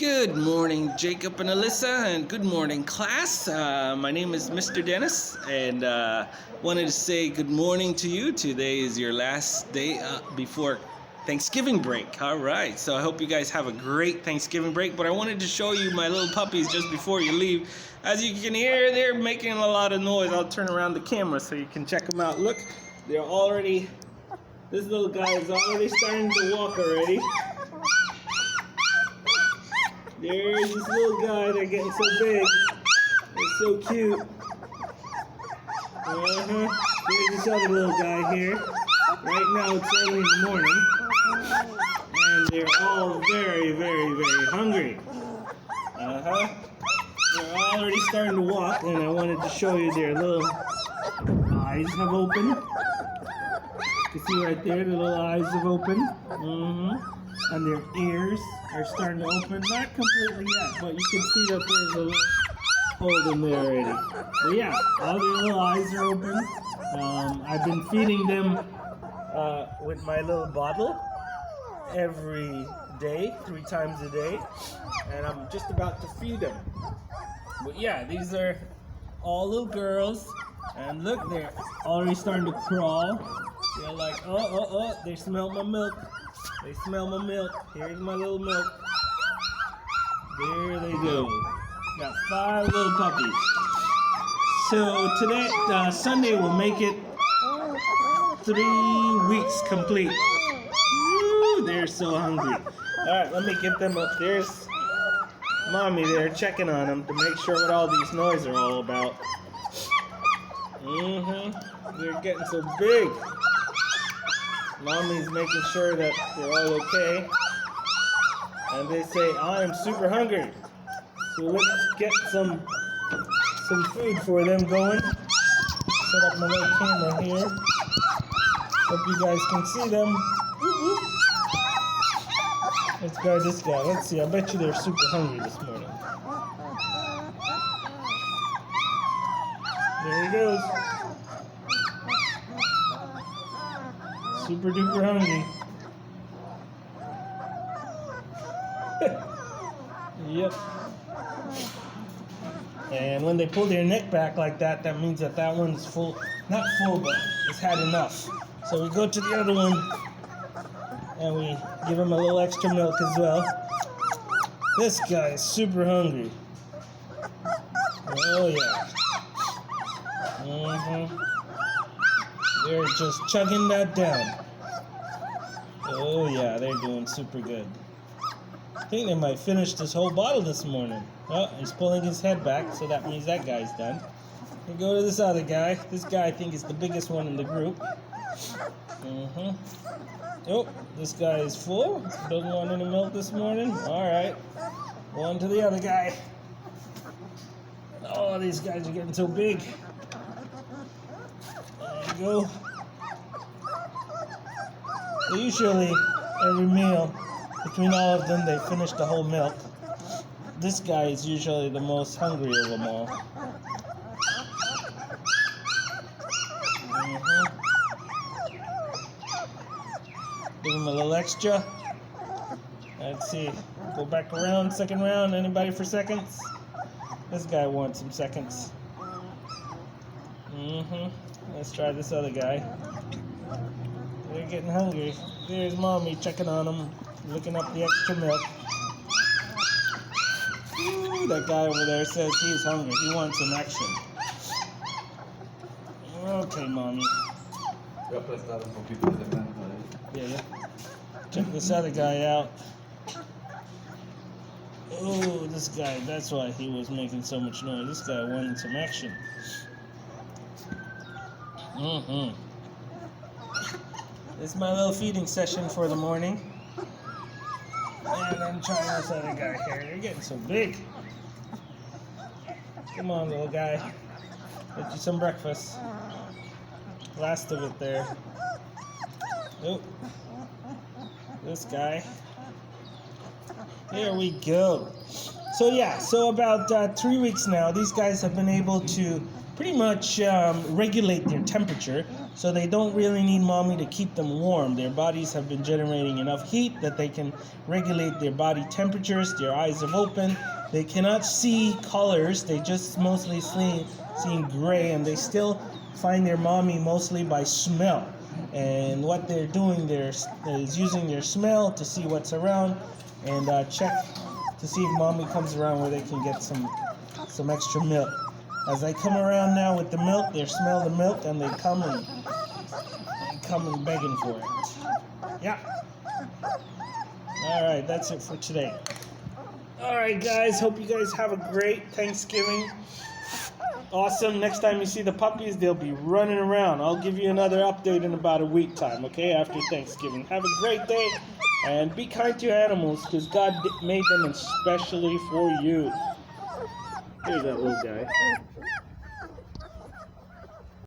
Good morning, Jacob and Alyssa, and good morning, class. My name is Mr. Dennis, and wanted to say good morning to you. Today is your last day before Thanksgiving break. All right, so I hope you guys have a great Thanksgiving break, but I wanted to show you my little puppies just before you leave. As you can hear, they're making a lot of noise. I'll turn around the camera so you can check them out. Look, they're already, this little guy is already starting to walk already. There's this little guy, they're getting so big. They're so cute. There's this other little guy here. Right now it's early in the morning. And they're all very, very, very hungry. They're already starting to walk, and I wanted to show you their little eyes have opened. You can see right there, the little eyes have opened. And their ears are starting to open, not completely yet, but you can see that there's a little hole in there already. But yeah, all their little eyes are open. I've been feeding them with my little bottle every day, 3 times a day, and I'm just about to feed them. But yeah, these are all little girls, and look, they're already starting to crawl. They're like, oh, they smell my milk. They smell my milk. Here's my little milk. There they go. Got 5 little puppies. So today, Sunday, will make it 3 weeks complete. Woo, they're so hungry. Alright, let me get them up. There's mommy there checking on them to make sure what all these noise are all about. They're getting so big. Mommy's making sure that they're all okay. And they say, I'm super hungry. So let's get some food for them going. Set up my little camera here. Hope you guys can see them. Let's guard this guy. Let's see. I bet you they're super hungry this morning. There he goes. Super duper hungry. Yep. And when they pull their neck back like that, that means that that one's full. Not full, but it's had enough. So we go to the other one and we give him a little extra milk as well. This guy is super hungry. Oh yeah. They're just chugging that down. Oh yeah, they're doing super good. I think they might finish this whole bottle this morning. Oh, he's pulling his head back, so that means that guy's done. We go to this other guy. This guy, I think, is the biggest one in the group. Oh, this guy is full. Doesn't want any milk this morning. Alright. On to the other guy. Oh, these guys are getting so big. There you go. Usually, every meal, between all of them, they finish the whole milk. This guy is usually the most hungry of them all. Give him a little extra. Let's see. Go back around, second round. Anybody for seconds? This guy wants some seconds. Let's try this other guy. They're getting hungry. There's mommy checking on them, looking up the extra milk. Ooh, that guy over there says he's hungry. He wants some action. Okay, mommy. Yeah. Check this other guy out. Oh, this guy, that's why he was making so much noise. This guy wanted some action. This is my little feeding session for the morning. And I'm trying this other guy here. They're getting so big. Come on, little guy. Get you some breakfast. Last of it there. Oh. This guy. There we go. So yeah, so about 3 weeks now, these guys have been able to pretty much regulate their temperature, so they don't really need mommy to keep them warm. Their bodies have been generating enough heat that they can regulate their body temperatures. Their eyes are open. They cannot see colors. They just mostly seeing gray, and they still find their mommy mostly by smell. And what they're doing there is using their smell to see what's around and check to see if mommy comes around where they can get some extra milk. As I come around now with the milk, they smell the milk and they come and begging for it. Yeah. All right, that's it for today. All right, guys. Hope you guys have a great Thanksgiving. Awesome. Next time you see the puppies, they'll be running around. I'll give you another update in about a week time, okay, after Thanksgiving. Have a great day, and be kind to your animals, because God made them especially for you. Here's that little guy.